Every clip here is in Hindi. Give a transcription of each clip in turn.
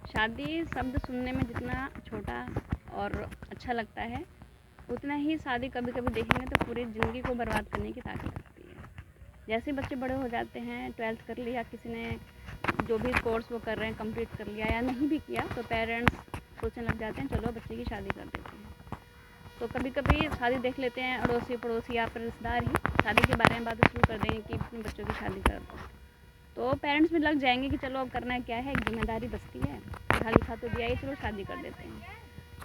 शादी शब्द सुनने में जितना छोटा और अच्छा लगता है, उतना ही शादी कभी कभी देखेंगे तो पूरी ज़िंदगी को बर्बाद करने की ताकत रखती है। जैसे बच्चे बड़े हो जाते हैं, 12th कर लिया, किसी ने जो भी कोर्स वो कर रहे हैं कंप्लीट कर लिया या नहीं भी किया, तो पेरेंट्स सोचने लग जाते हैं चलो बच्चे की शादी कर देते हैं। तो कभी कभी शादी देख लेते हैं, अड़ोसी पड़ोसी या फिर रिश्तेदार ही शादी के बारे में बात शुरू कर देंगे कि अपने बच्चों की शादी कर दो। तो पेरेंट्स भी लग जाएंगे कि चलो अब करना क्या है, जिम्मेदारी बचती है, पढ़ा लिखा तो दिया ही, चलो शादी कर देते हैं।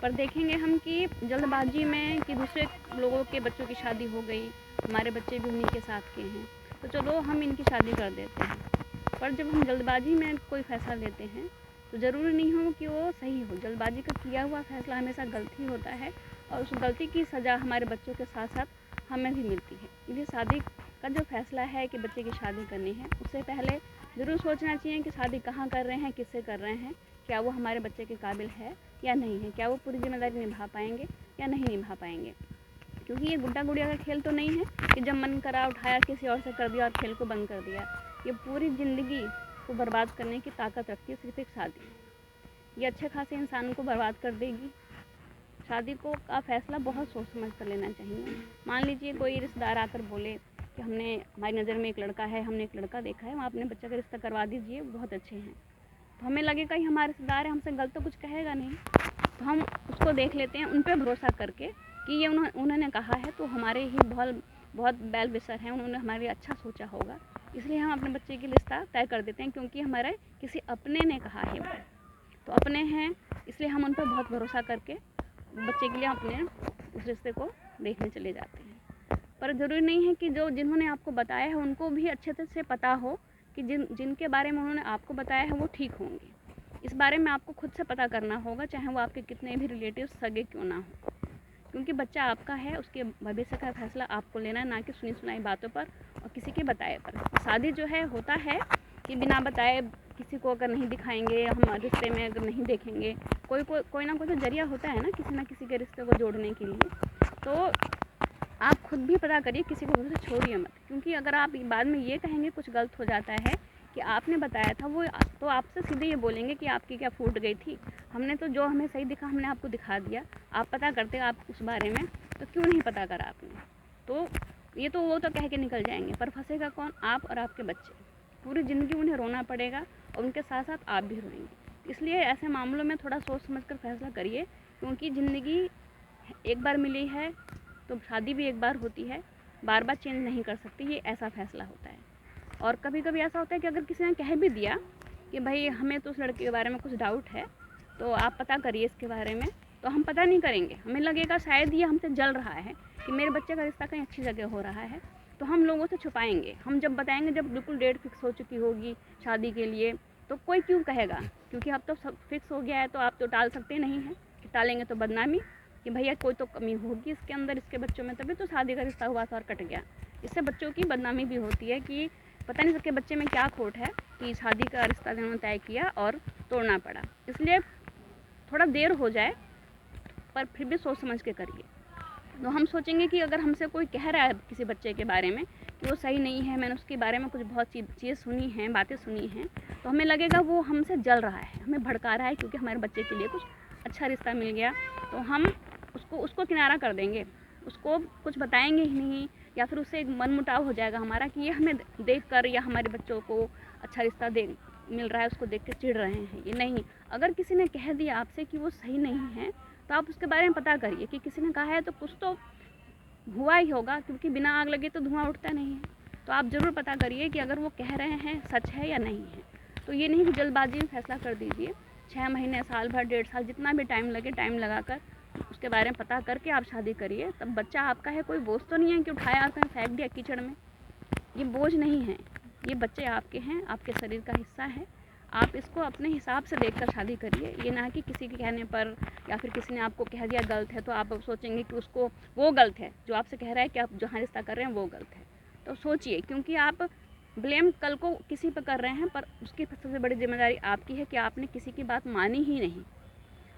पर देखेंगे हम कि जल्दबाजी में कि दूसरे लोगों के बच्चों की शादी हो गई, हमारे बच्चे भी उन्हीं के साथ के हैं, तो चलो हम इनकी शादी कर देते हैं। पर जब हम जल्दबाजी में कोई फ़ैसला लेते हैं तो ज़रूरी नहीं हो कि वो सही हो। जल्दबाजी का किया हुआ फ़ैसला हमेशा गलती होता है और उस गलती की सज़ा हमारे बच्चों के साथ साथ हमें भी मिलती है। इसलिए शादी का जो फ़ैसला है कि बच्चे की शादी करनी है, उससे पहले ज़रूर सोचना चाहिए कि शादी कहाँ कर रहे हैं, किससे कर रहे हैं, क्या वो हमारे बच्चे के काबिल है या नहीं है, क्या वो पूरी जिम्मेदारी निभा पाएंगे या नहीं निभा पाएंगे। क्योंकि ये गुड्डा गुड़िया का खेल तो नहीं है कि जब मन करा उठाया किसी और से कर दिया और खेल को बंद कर दिया। ये पूरी ज़िंदगी को बर्बाद करने की ताकत रखती है सिर्फ एक शादी। ये अच्छे खासे इंसान को बर्बाद कर देगी। शादी को का फ़ैसला बहुत सोच समझ कर लेना चाहिए। मान लीजिए कोई रिश्तेदार आकर बोले कि हमारी नज़र में एक लड़का है, हमने एक लड़का देखा है, वहाँ अपने बच्चे का रिश्ता करवा दीजिए, बहुत अच्छे हैं। तो हमें लगेगा कि हमारे रिश्तेदार है, हमसे गलत तो कुछ कहेगा नहीं, तो हम उसको देख लेते हैं उन पर भरोसा करके कि ये उन्होंने कहा है तो हमारे ही बहुत वेल विशर हैं, उन्होंने हमारे अच्छा सोचा होगा, इसलिए हम अपने बच्चे की रिश्ता तय कर देते हैं क्योंकि हमारे किसी अपने ने कहा है वो। तो अपने हैं इसलिए हम उन पर बहुत भरोसा करके बच्चे के लिए अपने उस रिश्ते को देखने चले जाते हैं। पर ज़रूरी नहीं है कि जिन्होंने आपको बताया है उनको भी अच्छे से पता हो कि जिनके बारे में उन्होंने आपको बताया है वो ठीक होंगे। इस बारे में आपको खुद से पता करना होगा, चाहे वो आपके कितने भी रिलेटिव सगे क्यों ना हो, क्योंकि बच्चा आपका है, उसके भविष्य का फैसला आपको लेना है, ना कि सुनी सुनाई बातों पर और किसी के बताए पर। शादी जो है होता है कि बिना बताए किसी को अगर नहीं दिखाएंगे, हम रिश्ते में अगर नहीं देखेंगे, कोई ना कोई तो जरिया होता है ना किसी के रिश्ते को जोड़ने के लिए। तो आप खुद भी पता करिए, किसी को भरोसे छोड़िए मत, क्योंकि अगर आप बाद में ये कहेंगे कुछ गलत हो जाता है कि आपने बताया था, वो तो आपसे सीधे ये बोलेंगे कि आपकी क्या फूट गई थी, हमने तो जो हमें सही दिखा हमने आपको दिखा दिया, आप पता करते आप उस बारे में, तो क्यों नहीं पता करा आपने। तो ये तो वो तो कह के निकल जाएंगे, पर फंसेगा कौन? आप और आपके बच्चे। पूरी ज़िंदगी उन्हें रोना पड़ेगा और उनके साथ साथ आप भी रोएंगे। इसलिए ऐसे मामलों में थोड़ा सोच समझ कर फैसला करिए, क्योंकि ज़िंदगी एक बार मिली है तो शादी भी एक बार होती है, बार बार चेंज नहीं कर सकती, ये ऐसा फैसला होता है। और कभी कभी ऐसा होता है कि अगर किसी ने कह भी दिया कि भाई हमें तो उस लड़के के बारे में कुछ डाउट है, तो आप पता करिए इसके बारे में, तो हम पता नहीं करेंगे, हमें लगेगा शायद ये हमसे जल रहा है कि मेरे बच्चे का रिश्ता कहीं अच्छी जगह हो रहा है, तो हम लोगों से छुपाएंगे। हम जब बताएंगे जब बिल्कुल डेट फिक्स हो चुकी होगी शादी के लिए, तो कोई क्यों कहेगा, क्योंकि अब तो सब फिक्स हो गया है, तो आप तो टाल सकते नहीं हैं, कि टालेंगे तो बदनामी, कि भैया कोई तो कमी होगी इसके अंदर, इसके बच्चों में, तभी तो शादी का रिश्ता हुआ था और कट गया। इससे बच्चों की बदनामी भी होती है कि पता नहीं सबके बच्चे में क्या खोट है कि शादी का रिश्ता उन्होंने तय किया और तोड़ना पड़ा। इसलिए थोड़ा देर हो जाए पर फिर भी सोच समझ के करिए। तो हम सोचेंगे कि अगर हमसे कोई कह रहा है किसी बच्चे के बारे में कि वो सही नहीं है, मैंने उसके बारे में कुछ बहुत चीज़ें सुनी हैं, बातें सुनी हैं, तो हमें लगेगा वो हमसे जल रहा है, हमें भड़का रहा है, क्योंकि हमारे बच्चे के लिए कुछ अच्छा रिश्ता मिल गया, तो हम उसको किनारा कर देंगे, उसको कुछ बताएंगे ही नहीं, या फिर उससे एक मनमुटाव हो जाएगा हमारा कि ये हमें देख कर या हमारे बच्चों को अच्छा रिश्ता मिल रहा है उसको देख कर चिढ़ रहे हैं। ये नहीं, अगर किसी ने कह दिया आपसे कि वो सही नहीं है, तो आप उसके बारे में पता करिए कि किसी ने कहा है तो कुछ तो हुआ ही होगा, क्योंकि बिना आग लगे तो धुआं उठता नहीं है। तो आप ज़रूर पता करिए कि अगर वो कह रहे हैं सच है या नहीं है। तो ये नहीं कि जल्दबाजी में फैसला कर दीजिए, 6 महीने, साल भर, 1.5 साल, जितना भी टाइम लगे, टाइम लगा कर उसके बारे में पता करके आप शादी करिए। तब बच्चा आपका है, कोई बोझ तो नहीं है कि उठाया और कहीं फेंक दिया कीचड़ में। ये बोझ नहीं है, ये बच्चे आपके हैं, आपके शरीर का हिस्सा है। आप इसको अपने हिसाब से देखकर शादी करिए, ये ना कि किसी के कहने पर या फिर किसी ने आपको कह दिया गलत है तो आप सोचेंगे कि उसको वो गलत है, जो आपसे कह रहा है कि आप जहाँ रिश्ता कर रहे हैं वो गलत है। तो सोचिए, क्योंकि आप ब्लेम कल को किसी पर कर रहे हैं, पर उसकी सबसे बड़ी जिम्मेदारी आपकी है कि आपने किसी की बात मानी ही नहीं।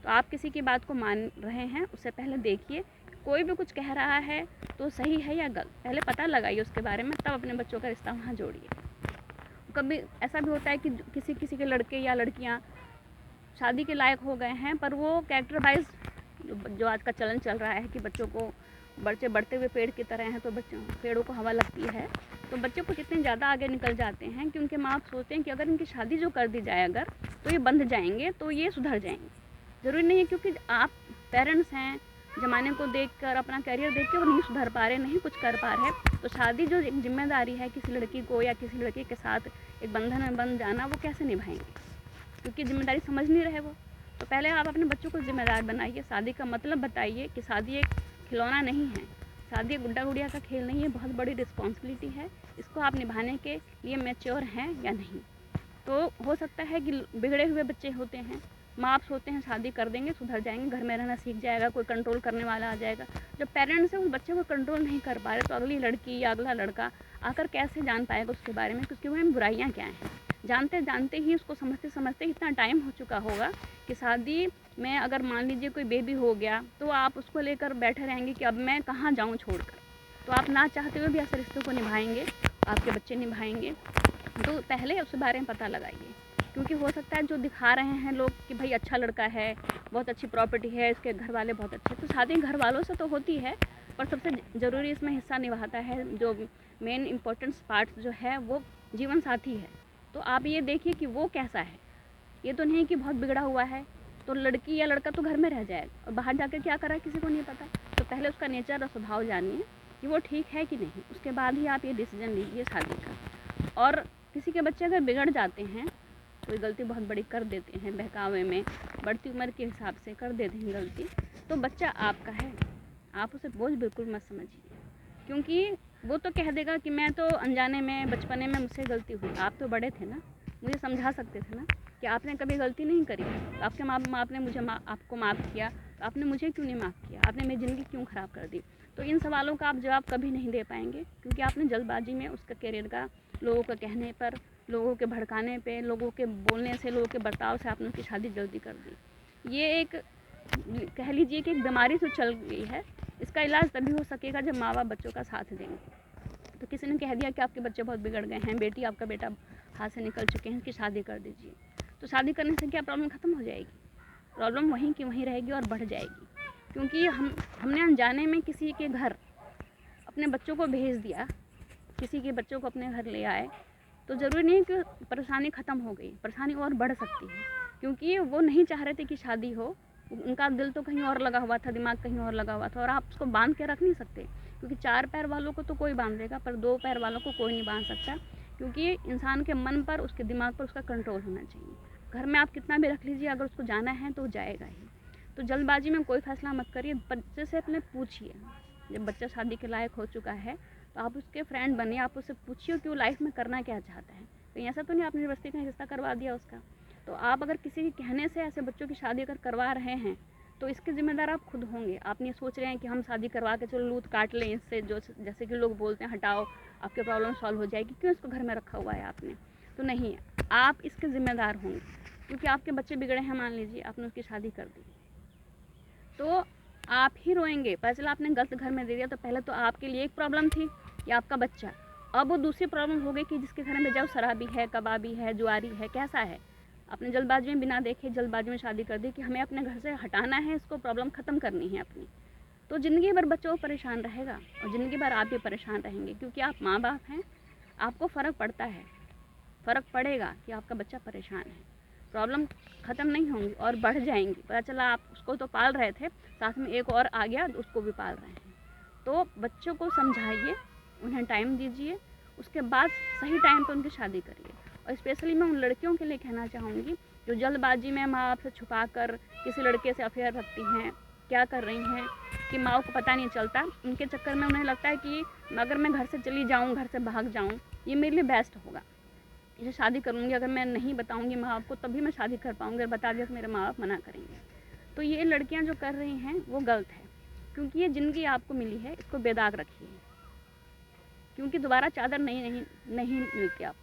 तो आप किसी की बात को मान रहे हैं, उससे पहले देखिए कोई भी कुछ कह रहा है तो सही है या गलत, पहले पता लगाइए उसके बारे में, तब अपने बच्चों का रिश्ता वहाँ जोड़िए। कभी ऐसा भी होता है कि किसी के लड़के या लड़कियाँ शादी के लायक हो गए हैं, पर वो कैरेक्टर वाइज जो आज का चलन चल रहा है कि बच्चों को बच्चे बढ़ते हुए पेड़ की तरह हैं, तो बच्चों पेड़ों को हवा लगती है, तो बच्चे को कितने ज़्यादा आगे निकल जाते हैं कि उनके माँ बाप सोचते हैं कि अगर इनकी शादी जो कर दी जाए अगर, तो ये बंध जाएंगे, तो ये सुधर जाएंगे। ज़रूरी नहीं है, क्योंकि आप पेरेंट्स हैं, ज़माने को देखकर, अपना करियर देख के वो नहीं सुधर पा रहे, नहीं कुछ कर पा रहे, तो शादी जो एक जिम्मेदारी है किसी लड़की को या किसी लड़के के साथ एक बंधन में बंध जाना, वो कैसे निभाएंगे, क्योंकि जिम्मेदारी समझ नहीं रहे वो। तो पहले आप अपने बच्चों को जिम्मेदार बनाइए, शादी का मतलब बताइए कि शादी एक खिलौना नहीं है, शादी गुड्डा गुड़िया का खेल नहीं है, बहुत बड़ी रिस्पॉन्सिबिलिटी है, इसको आप निभाने के लिए मैच्योर हैं या नहीं। तो हो सकता है कि बिगड़े हुए बच्चे होते हैं, माँ बाप सोचते हैं शादी कर देंगे सुधर जाएंगे, घर में रहना सीख जाएगा, कोई कंट्रोल करने वाला आ जाएगा। जब पेरेंट्स हैं उस बच्चे को कंट्रोल नहीं कर पा रहे, तो अगली लड़की या अगला लड़का आकर कैसे जान पाएगा उसके बारे में कि उसके बारे में बुराइयाँ क्या हैं। जानते जानते ही उसको समझते समझते इतना टाइम हो चुका होगा कि शादी में अगर मान लीजिए कोई बेबी हो गया, तो आप उसको लेकर बैठे रहेंगे कि अब मैं कहाँ जाऊँ छोड़कर। तो आप ना चाहते हुए भी ऐसे रिश्तों को निभाएंगे, आपके बच्चे निभाएंगे। तो पहले उसके बारे में पता लगाइए, क्योंकि हो सकता है जो दिखा रहे हैं लोग कि भाई अच्छा लड़का है, बहुत अच्छी प्रॉपर्टी है, इसके घर वाले बहुत अच्छे, तो शादी घर वालों से तो होती है, पर सबसे ज़रूरी इसमें हिस्सा निभाता है, जो मेन इम्पोर्टेंट पार्ट जो है वो जीवन साथी है। तो आप ये देखिए कि वो कैसा है, ये तो नहीं कि बहुत बिगड़ा हुआ है, तो लड़की या लड़का तो घर में रह जाएगा और बाहर जाकर क्या कर रहा है किसी को नहीं पता। तो पहले उसका नेचर और स्वभाव जानिए कि वो ठीक है कि नहीं, उसके बाद ही आप ये डिसीजन लीजिए शादी का। और किसी के बच्चे अगर बिगड़ जाते हैं, कोई गलती बहुत बड़ी कर देते हैं, बहकावे में बढ़ती उम्र के हिसाब से कर देते हैं गलती, तो बच्चा आपका है, आप उसे बोझ बिल्कुल मत समझिए, क्योंकि वो तो कह देगा कि मैं तो अनजाने में बचपने में मुझसे गलती हुई, आप तो बड़े थे ना, मुझे समझा सकते थे ना कि आपने कभी गलती नहीं करी, तो आपके माँ बाप ने मुझे आपको माफ़ किया, तो आपने मुझे क्यों नहीं माफ़ किया, आपने मेरी ज़िंदगी क्यों ख़राब कर दी। तो इन सवालों का आप जवाब कभी नहीं दे पाएंगे, क्योंकि आपने जल्दबाजी में उसका करियर का, लोगों के कहने पर, लोगों के भड़काने पे, लोगों के बोलने से, लोगों के बर्ताव से आपने उसकी शादी जल्दी कर दी। ये एक कह लीजिए कि एक बीमारी से चल गई है। इसका इलाज तभी हो सकेगा जब माँ बाप बच्चों का साथ देंगे। तो किसी ने कह दिया कि आपके बच्चे बहुत बिगड़ गए हैं, बेटी आपका बेटा हाथ से निकल चुके हैं, इसकी शादी कर दीजिए, तो शादी करने से क्या प्रॉब्लम ख़त्म हो जाएगी? प्रॉब्लम वहीं की वहीं रहेगी और बढ़ जाएगी, क्योंकि हमने अनजाने में किसी के घर अपने बच्चों को भेज दिया, किसी के बच्चों को अपने घर ले आए, तो ज़रूरी नहीं कि परेशानी ख़त्म हो गई, परेशानी और बढ़ सकती है, क्योंकि वो नहीं चाह रहे थे कि शादी हो, उनका दिल तो कहीं और लगा हुआ था, दिमाग कहीं और लगा हुआ था, और आप उसको बांध के रख नहीं सकते, क्योंकि 4 पैर वालों को तो कोई बांध देगा, पर 2 पैर वालों को कोई नहीं बांध सकता, क्योंकि इंसान के मन पर, उसके दिमाग पर उसका कंट्रोल होना चाहिए। घर में आप कितना भी रख लीजिए, अगर उसको जाना है तो जाएगा ही। तो जल्दबाजी में कोई फैसला मत करिए, बच्चे से अपने पूछिए, जब बच्चा शादी के लायक हो चुका है तो आप उसके फ्रेंड बनिए, आप उससे पूछिए कि वो लाइफ में करना क्या चाहता है। कहीं ऐसा तो नहीं आपने यूनिवर्सिटी का रिश्ता करवा दिया उसका। तो आप अगर किसी के कहने से ऐसे बच्चों की शादी अगर करवा रहे हैं, तो इसके ज़िम्मेदार आप खुद होंगे। आप ये सोच रहे हैं कि हम शादी करवा के चलो लूट काट लें इससे, जो जैसे कि लोग बोलते हैं हटाओ आपके प्रॉब्लम सॉल्व हो जाएगी, क्यों इसको घर में रखा हुआ है आपने? तो नहीं, आप इसके ज़िम्मेदार होंगे, क्योंकि आपके बच्चे बिगड़े हैं, मान लीजिए आपने उसकी शादी कर दी, तो आप ही रोएंगे। पता चला आपने गलत घर में दे दिया, तो पहले तो आपके लिए एक प्रॉब्लम थी कि आपका बच्चा, अब वो दूसरी प्रॉब्लम हो गई कि जिसके घर में जाओ शराबी है, कबाबी है, जुआरी है, कैसा है। आपने जल्दबाजी में बिना देखे जल्दबाजी में शादी कर दी कि हमें अपने घर से हटाना है, इसको प्रॉब्लम ख़त्म करनी है अपनी। तो ज़िंदगी भर बच्चों परेशान रहेगा और ज़िंदगी भर आप भी परेशान रहेंगे, क्योंकि आप माँ बाप हैं, आपको फ़र्क पड़ता है, फ़र्क पड़ेगा कि आपका बच्चा परेशान है। प्रॉब्लम ख़त्म नहीं होंगी और बढ़ जाएंगी। पता चला आप उसको तो पाल रहे थे, साथ में एक और आ गया तो उसको भी पाल रहे हैं। तो बच्चों को समझाइए, उन्हें टाइम दीजिए, उसके बाद सही टाइम पर उनकी शादी करिए। और स्पेशली मैं उन लड़कियों के लिए कहना चाहूँगी जो जल्दबाजी में माँ बाप से छुपा कर किसी लड़के से अफेयर रखती हैं, क्या कर रही हैं कि माँ को पता नहीं चलता। उनके चक्कर में उन्हें लगता है कि अगर मैं घर से चली जाऊँ, घर से भाग जाऊँ, ये मेरे लिए बेस्ट होगा, इसे शादी करूँगी, अगर मैं नहीं बताऊँगी माँ बाप को तभी मैं शादी कर पाऊँगी, अगर बता दिया तो मेरे माँ बाप मना करेंगे। तो ये लड़कियाँ जो कर रही हैं वो गलत है, क्योंकि ये ज़िंदगी आपको मिली है, इसको बेदाग रखिए, क्योंकि दोबारा चादर नहीं मिलती आपको।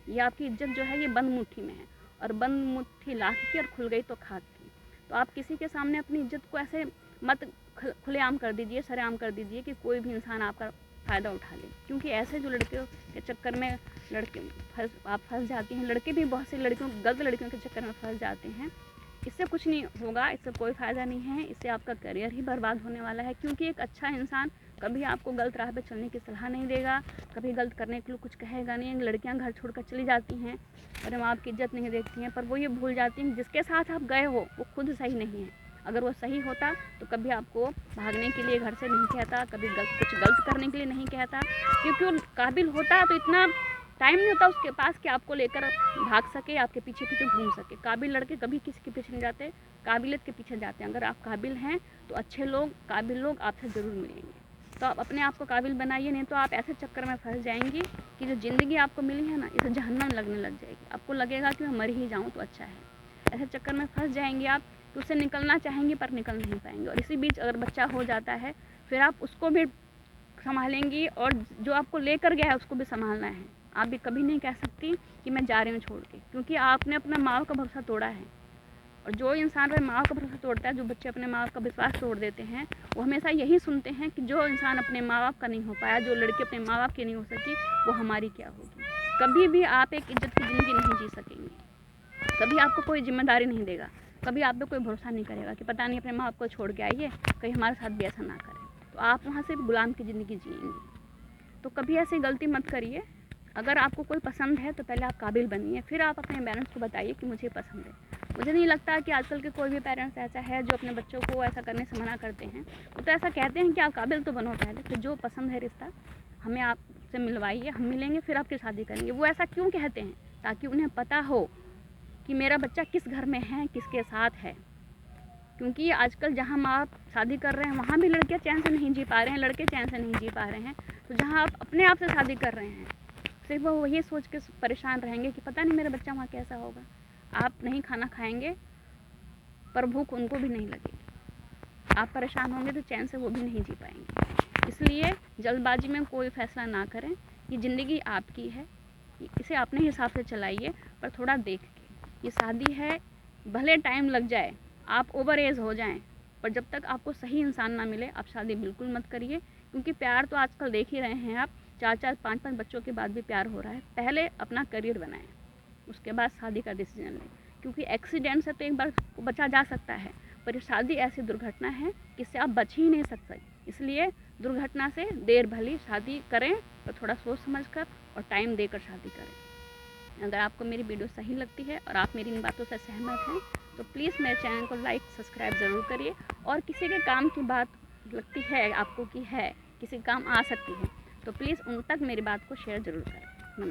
ये आपकी इज्जत जो है ये बंद मुट्ठी में है, और बंद मुट्ठी लाख की और खुल गई तो खाक की। तो आप किसी के सामने अपनी इज्जत को ऐसे मत खुलेआम कर दीजिए, सरेआम कर दीजिए कि कोई भी इंसान आपका फ़ायदा उठा ले, क्योंकि ऐसे जो लड़कियों के चक्कर में आप फंस जाती हैं, लड़के भी बहुत से लड़कियों गलत लड़कियों के चक्कर में फंस जाते हैं इससे कुछ नहीं होगा, इससे कोई फ़ायदा नहीं है, इससे आपका करियर ही बर्बाद होने वाला है। क्योंकि एक अच्छा इंसान कभी आपको गलत राह पे चलने की सलाह नहीं देगा, कभी गलत करने के लिए कुछ कहेगा नहीं। लड़कियां घर छोड़कर चली जाती हैं और माँ बाप की इज्जत नहीं देखती हैं, पर वो ये भूल जाती हैं जिसके साथ आप गए हो वो खुद सही नहीं है। अगर वो सही होता तो कभी आपको भागने के लिए घर से नहीं कहता, कभी कुछ गलत करने के लिए नहीं कहता, क्योंकि वो काबिल होता तो इतना टाइम नहीं होता उसके पास कि आपको लेकर भाग सके, आपके पीछे पीछे घूम सके। काबिल लड़के कभी किसी के पीछे नहीं जाते, काबिलियत के पीछे जाते हैं। अगर आप काबिल हैं तो अच्छे लोग, काबिल लोग आपसे ज़रूर मिलेंगे। तो आप अपने आप को काबिल बनाइए, नहीं तो आप ऐसे चक्कर में फंस जाएंगी कि जो ज़िंदगी आपको मिली है ना, इसे जहन्नम लगने लग जाएगी। आपको लगेगा कि मैं मर ही जाऊँ तो अच्छा है। ऐसे चक्कर में फंस जाएंगे आप कि उससे निकलना चाहेंगे पर निकल नहीं पाएंगे। और इसी बीच अगर बच्चा हो जाता है फिर आप उसको भी संभालेंगी और जो आपको लेकर गया है उसको भी संभालना है। आप भी कभी नहीं कह सकती कि मैं जा रही हूँ छोड़ के, क्योंकि आपने अपना माँ बाप का भरोसा तोड़ा है। और जो इंसान अपने माँ बाप का भरोसा तोड़ता है, जो बच्चे अपने माँ बाप का विश्वास तोड़ देते हैं, वो हमेशा यही सुनते हैं कि जो इंसान अपने माँ बाप का नहीं हो पाया, जो लड़की अपने माँ बाप की नहीं हो सकी, वो हमारी क्या होगी। कभी भी आप एक इज्जत की ज़िंदगी नहीं जी सकेंगे, कभी आपको कोई जिम्मेदारी नहीं देगा, कभी आप पे कोई भरोसा नहीं करेगा कि पता नहीं अपने माँ बाप को छोड़ के आइए, कहीं हमारे साथ भी ऐसा ना करें। तो आप वहाँ से गुलाम की ज़िंदगी जिएंगे। तो कभी ऐसी गलती मत करिए। अगर आपको कोई पसंद है तो पहले आप काबिल बनिए, फिर आप अपने पेरेंट्स को बताइए कि मुझे पसंद है। मुझे नहीं लगता कि आजकल के कोई भी पेरेंट्स ऐसा है जो अपने बच्चों को ऐसा करने से मना करते हैं। वो तो ऐसा कहते हैं कि आप काबिल तो बनो पहले, तो जो पसंद है रिश्ता हमें आपसे मिलवाइए, हम मिलेंगे फिर आपकी शादी करेंगे। वो ऐसा क्यों कहते हैं? ताकि उन्हें पता हो कि मेरा बच्चा किस घर में है, किसके साथ है। क्योंकि आजकल जहाँ माँ बाप शादी कर रहे हैं वहाँ भी लड़कियाँ चैन से नहीं जी पा रहे हैं, लड़के चैन से नहीं जी पा रहे हैं। तो जहाँ आप अपने आप से शादी कर रहे हैं, सिर्फ वो वही सोच के परेशान रहेंगे कि पता नहीं मेरा बच्चा वहाँ कैसा होगा। आप नहीं खाना खाएंगे पर भूख उनको भी नहीं लगेगी। आप परेशान होंगे तो चैन से वो भी नहीं जी पाएंगे। इसलिए जल्दबाजी में कोई फ़ैसला ना करें। ये ज़िंदगी आपकी है, इसे अपने हिसाब से चलाइए, पर थोड़ा देख के। ये शादी है, भले टाइम लग जाए, आप ओवर एज हो जाएं, पर जब तक आपको सही इंसान ना मिले आप शादी बिल्कुल मत करिए। क्योंकि प्यार तो आजकल देख ही रहे हैं आप, 4-4, 5-5 बच्चों के बाद भी प्यार हो रहा है। पहले अपना करियर बनाएं, उसके बाद शादी का डिसीजन लें। क्योंकि एक्सीडेंट से तो एक बार बचा जा सकता है, पर शादी ऐसी दुर्घटना है कि इससे आप बच ही नहीं सकते। इसलिए दुर्घटना से देर भली, शादी करें तो थोड़ा सोच समझ कर और टाइम देकर शादी करें। अगर आपको मेरी वीडियो सही लगती है और आप मेरी इन बातों से सहमत हैं तो प्लीज़ मेरे चैनल को लाइक सब्सक्राइब ज़रूर करिए। और किसी के काम की बात लगती है आपको कि है किसी काम आ सकती है तो प्लीज़ उन तक मेरी बात को शेयर ज़रूर करें।